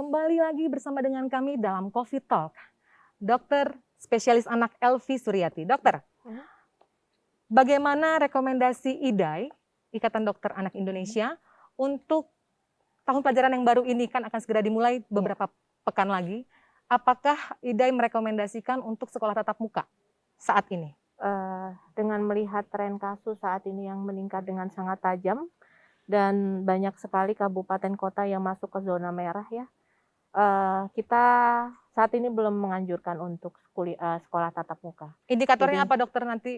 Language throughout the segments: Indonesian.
kembali lagi bersama dengan kami dalam Coffee Talk. Dokter spesialis anak Elvi Suryati. Dokter, bagaimana rekomendasi IDAI, Ikatan Dokter Anak Indonesia, untuk tahun pelajaran yang baru ini kan akan segera dimulai beberapa pekan lagi. Apakah IDAI merekomendasikan untuk sekolah tatap muka saat ini? Dengan melihat tren kasus saat ini yang meningkat dengan sangat tajam, dan banyak sekali kabupaten kota yang masuk ke zona merah ya. Kita saat ini belum menganjurkan untuk sekolah tatap muka. Indikatornya apa dokter nanti?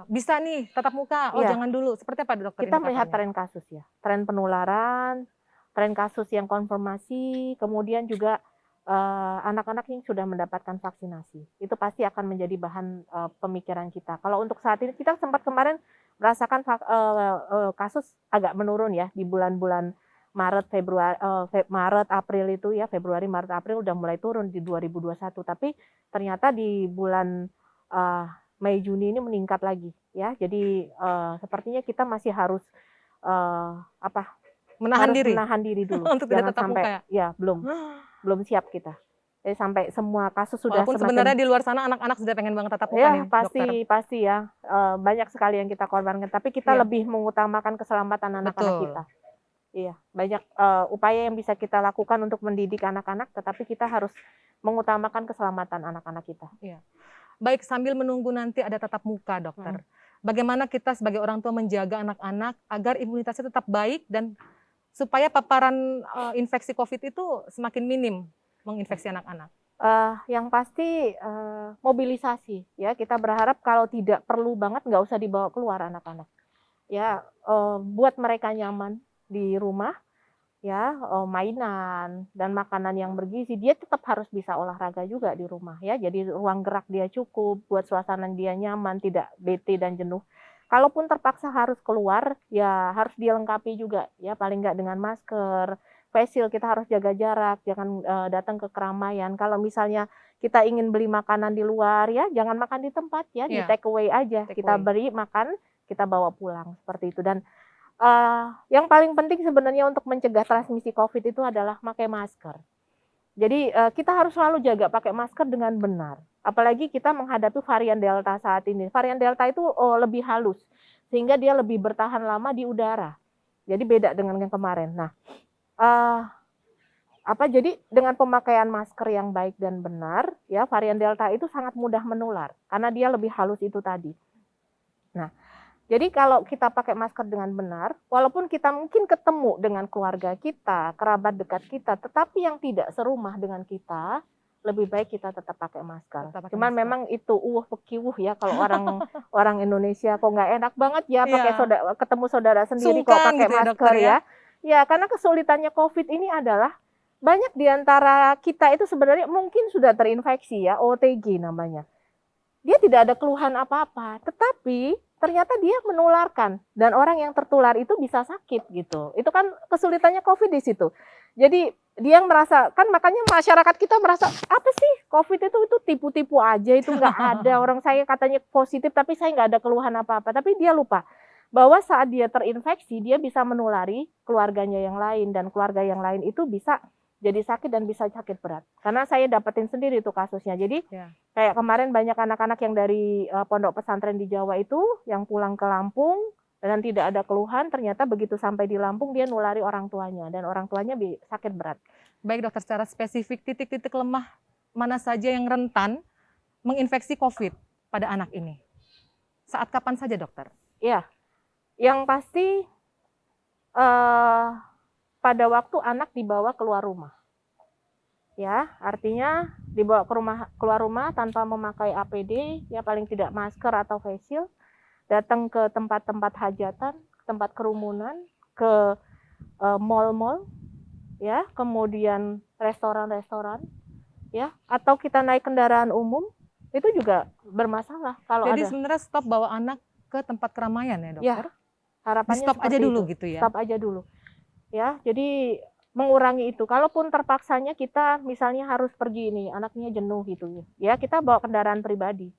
Bisa nih tatap muka, jangan dulu. Seperti apa dokter? Kita melihat tren kasus ya, tren penularan, tren kasus yang konfirmasi, kemudian juga anak-anak yang sudah mendapatkan vaksinasi. Itu pasti akan menjadi bahan pemikiran kita. Kalau untuk saat ini, kita sempat kemarin merasakan kasus agak menurun ya di bulan-bulan Maret, April itu ya, Februari, Maret, April udah mulai turun di 2021. Tapi ternyata di bulan Mei, Juni ini meningkat lagi ya. Jadi sepertinya kita masih harus menahan diri dulu. Untuk Jangan tidak tatap sampai muka ya belum siap kita. Jadi sampai semua kasus sudah walaupun sebenarnya di luar sana anak-anak sudah pengen banget tatap muka nih, pasti ya. Banyak sekali yang kita korbankan, tapi kita lebih mengutamakan keselamatan anak-anak kita. Iya, banyak upaya yang bisa kita lakukan untuk mendidik anak-anak, tetapi kita harus mengutamakan keselamatan anak-anak kita. Iya. Baik, sambil menunggu nanti ada tatap muka, dokter. Bagaimana kita sebagai orang tua menjaga anak-anak agar imunitasnya tetap baik dan supaya paparan infeksi COVID itu semakin minim menginfeksi anak-anak? Yang pasti mobilisasi ya, kita berharap kalau tidak perlu banget nggak usah dibawa keluar anak-anak ya, buat mereka nyaman di rumah ya, mainan dan makanan yang bergizi. Dia tetap harus bisa olahraga juga di rumah ya, jadi ruang gerak dia cukup buat suasana dia nyaman, tidak bete dan jenuh. Kalaupun terpaksa harus keluar ya harus dilengkapi juga ya, paling nggak dengan masker, face shield, kita harus jaga jarak, jangan datang ke keramaian. Kalau misalnya kita ingin beli makanan di luar ya, jangan makan di tempat ya, di take away aja. Kita beri makan, kita bawa pulang seperti itu. Dan yang paling penting sebenarnya untuk mencegah transmisi COVID itu adalah pakai masker. Jadi kita harus selalu jaga pakai masker dengan benar. Apalagi kita menghadapi varian Delta saat ini. Varian Delta itu lebih halus, sehingga dia lebih bertahan lama di udara. Jadi beda dengan yang kemarin. Nah, jadi dengan pemakaian masker yang baik dan benar, ya varian Delta itu sangat mudah menular karena dia lebih halus itu tadi. Nah, jadi kalau kita pakai masker dengan benar, walaupun kita mungkin ketemu dengan keluarga kita, kerabat dekat kita, tetapi yang tidak serumah dengan kita, lebih baik kita tetap pakai masker. Cuman memang itu pekiuh ya kalau orang Indonesia, kok nggak enak banget ya pakai ketemu saudara sendiri kok pakai gitu masker ya. Ya, karena kesulitannya COVID ini adalah banyak di antara kita itu sebenarnya mungkin sudah terinfeksi ya, OTG namanya. Dia tidak ada keluhan apa-apa, tetapi ternyata dia menularkan dan orang yang tertular itu bisa sakit gitu. Itu kan kesulitannya COVID di situ. Jadi dia merasa, kan makanya masyarakat kita merasa apa sih COVID itu tipu-tipu aja, itu nggak ada. Orang saya katanya positif tapi saya nggak ada keluhan apa-apa. Tapi dia lupa bahwa saat dia terinfeksi dia bisa menulari keluarganya yang lain, dan keluarga yang lain itu bisa jadi sakit dan bisa sakit berat. Karena saya dapetin sendiri itu kasusnya. Jadi kayak kemarin banyak anak-anak yang dari pondok pesantren di Jawa itu yang pulang ke Lampung dan tidak ada keluhan, ternyata begitu sampai di Lampung dia nulari orang tuanya dan orang tuanya sakit berat. Baik dokter, secara spesifik titik-titik lemah mana saja yang rentan menginfeksi COVID pada anak ini? Saat kapan saja dokter? Iya, yang pasti pada waktu anak dibawa keluar rumah. Ya, artinya dibawa keluar rumah tanpa memakai APD, ya paling tidak masker atau face shield, datang ke tempat-tempat hajatan, tempat kerumunan, ke mall-mall, ya, kemudian restoran-restoran, ya, atau kita naik kendaraan umum, itu juga bermasalah kalau Jadi sebenarnya stop bawa anak ke tempat keramaian ya dokter? Ya, harapannya stop aja dulu gitu ya? Stop aja dulu. Ya, jadi mengurangi itu. Kalaupun terpaksanya kita misalnya harus pergi nih, anaknya jenuh gitu ya, kita bawa kendaraan pribadi.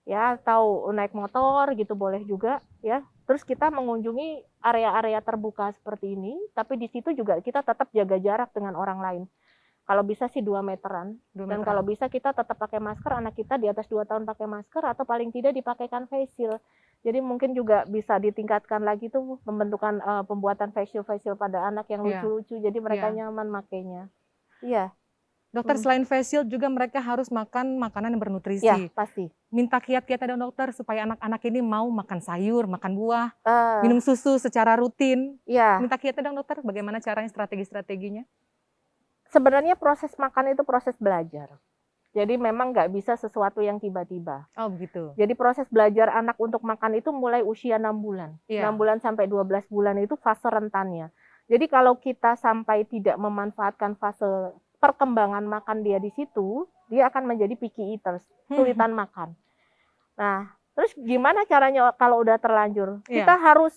ya, atau naik motor gitu boleh juga ya. Terus kita mengunjungi area-area terbuka seperti ini, tapi di situ juga kita tetap jaga jarak dengan orang lain. Kalau bisa sih 2 meteran. 2 Dan meteran. kalau bisa kita tetap pakai masker, anak kita di atas 2 tahun pakai masker atau paling tidak dipakaikan face shield. Jadi mungkin juga bisa ditingkatkan lagi tuh pembentukan pembuatan face shield pada anak yang Iya. lucu-lucu. Jadi mereka Iya. nyaman makainya. Iya. Dokter, selain face shield juga mereka harus makan makanan yang Ya, bernutrisi. pasti. Minta kiat-kiat dong dokter supaya anak-anak ini mau makan sayur, makan buah, Eh, minum susu secara rutin. ya, Minta kiatnya dong dokter, bagaimana caranya, strategi-strateginya? sebenarnya proses makan itu proses belajar. Jadi memang nggak bisa sesuatu yang tiba-tiba. Oh begitu. Jadi proses belajar anak untuk makan itu mulai usia 6 bulan. Iya. 6 bulan sampai 12 bulan itu fase rentannya. Jadi kalau kita sampai tidak memanfaatkan fase perkembangan makan dia di situ, dia akan menjadi picky eaters, sulitan makan. Nah, terus gimana caranya kalau udah terlanjur? Iya. Kita harus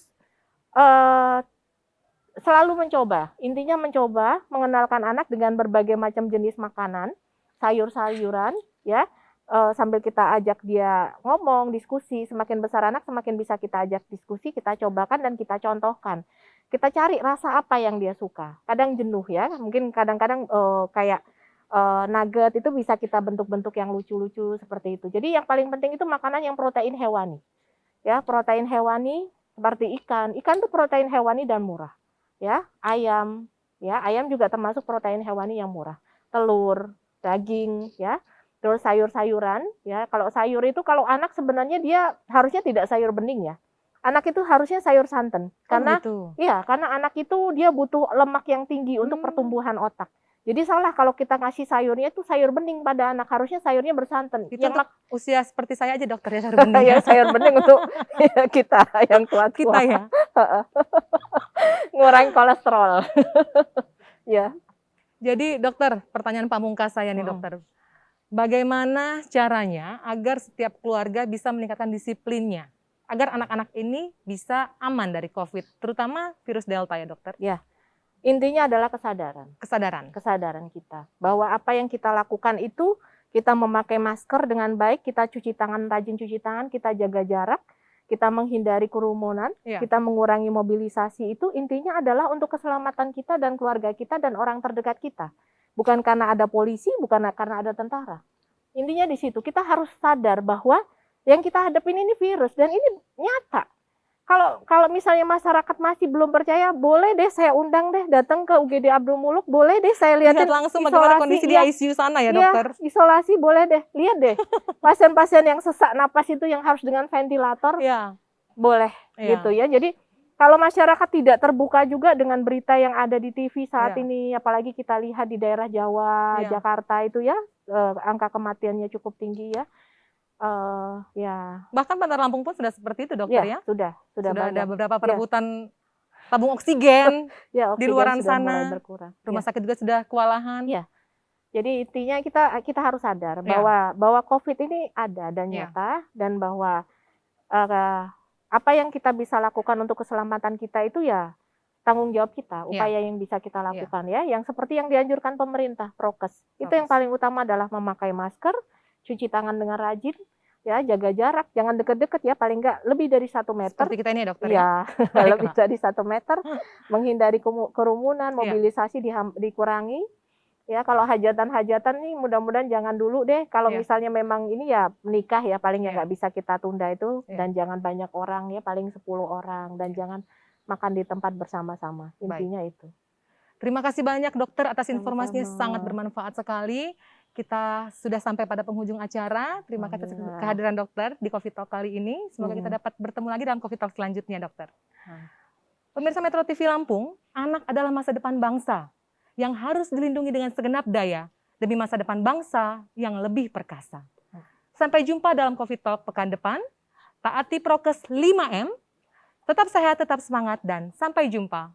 selalu mencoba. Intinya mencoba mengenalkan anak dengan berbagai macam jenis makanan, sayur-sayuran, ya. Sambil kita ajak dia ngomong, diskusi. Semakin besar anak, semakin bisa kita ajak diskusi, kita cobakan dan kita contohkan. Kita cari rasa apa yang dia suka. Kadang jenuh ya, mungkin kadang-kadang kayak nugget itu bisa kita bentuk-bentuk yang lucu-lucu seperti itu. Jadi yang paling penting itu makanan yang protein hewani. Ya, protein hewani seperti ikan. Ikan itu protein hewani dan murah. Ya, ayam juga termasuk protein hewani yang murah. Telur, daging, ya. Terus sayur-sayuran, ya. Kalau sayur itu kalau anak sebenarnya dia harusnya tidak sayur bening ya. Anak itu harusnya sayur santan. Karena gitu. iya, karena anak itu dia butuh lemak yang tinggi untuk pertumbuhan otak. Jadi salah kalau kita ngasih sayurnya itu sayur bening pada anak, harusnya sayurnya bersantan. Itu yang untuk usia seperti saya aja dokter ya, sayur bening. ya sayur bening untuk kita yang tua-tua. Kita ya. Ngurangi kolesterol. Ya. Jadi dokter, pertanyaan pamungkas saya nih dokter. Bagaimana caranya agar setiap keluarga bisa meningkatkan disiplinnya? Agar anak-anak ini bisa aman dari COVID, terutama virus Delta ya dokter? Ya, intinya adalah kesadaran. Kesadaran kita. Bahwa apa yang kita lakukan itu, kita memakai masker dengan baik, kita cuci tangan, rajin cuci tangan, kita jaga jarak, kita menghindari kerumunan, kita mengurangi mobilisasi, itu intinya adalah untuk keselamatan kita dan keluarga kita dan orang terdekat kita. Bukan karena ada polisi, bukan karena ada tentara. Intinya di situ, kita harus sadar bahwa yang kita hadapin ini virus dan ini nyata. Kalau misalnya masyarakat masih belum percaya, boleh deh saya undang deh datang ke UGD Abdul Muluk, boleh deh saya lihatin langsung bagaimana kondisi di ICU sana ya dokter. Isolasi boleh deh, lihat deh pasien-pasien yang sesak napas itu yang harus dengan ventilator, boleh gitu ya. Jadi kalau masyarakat tidak terbuka juga dengan berita yang ada di TV saat ini, apalagi kita lihat di daerah Jawa, Jakarta itu ya, angka kematiannya cukup tinggi ya. Bahkan Bandar Lampung pun sudah seperti itu dokter ya? Sudah ada beberapa perebutan tabung oksigen di luaran sana. Rumah sakit juga sudah kewalahan. Ya. Jadi intinya kita harus sadar bahwa COVID ini ada dan nyata, dan bahwa apa yang kita bisa lakukan untuk keselamatan kita itu ya tanggung jawab kita, upaya yang bisa kita lakukan ya, yang seperti yang dianjurkan pemerintah, prokes. Itu yang paling utama adalah memakai masker, cuci tangan dengan rajin, ya, jaga jarak, jangan deket-deket ya, paling enggak lebih dari 1 meter. Seperti kita ini ya dokter ya. Lebih dari 1 meter, menghindari kerumunan, mobilisasi dikurangi. Ya, kalau hajatan-hajatan nih mudah-mudahan jangan dulu deh. Kalau misalnya memang ini ya menikah ya, paling nggak bisa kita tunda itu, dan jangan banyak orang ya, paling 10 orang, dan jangan makan di tempat bersama-sama. Intinya itu. Terima kasih banyak dokter atas informasinya, sangat bermanfaat sekali. Kita sudah sampai pada penghujung acara. Terima kasih kehadiran dokter di Covid Talk kali ini. Semoga kita dapat bertemu lagi dalam Covid Talk selanjutnya dokter. Pemirsa Metro TV Lampung, anak adalah masa depan bangsa yang harus dilindungi dengan segenap daya demi masa depan bangsa yang lebih perkasa. Sampai jumpa dalam Covid Talk pekan depan. Taati prokes 5M, tetap sehat, tetap semangat, dan sampai jumpa.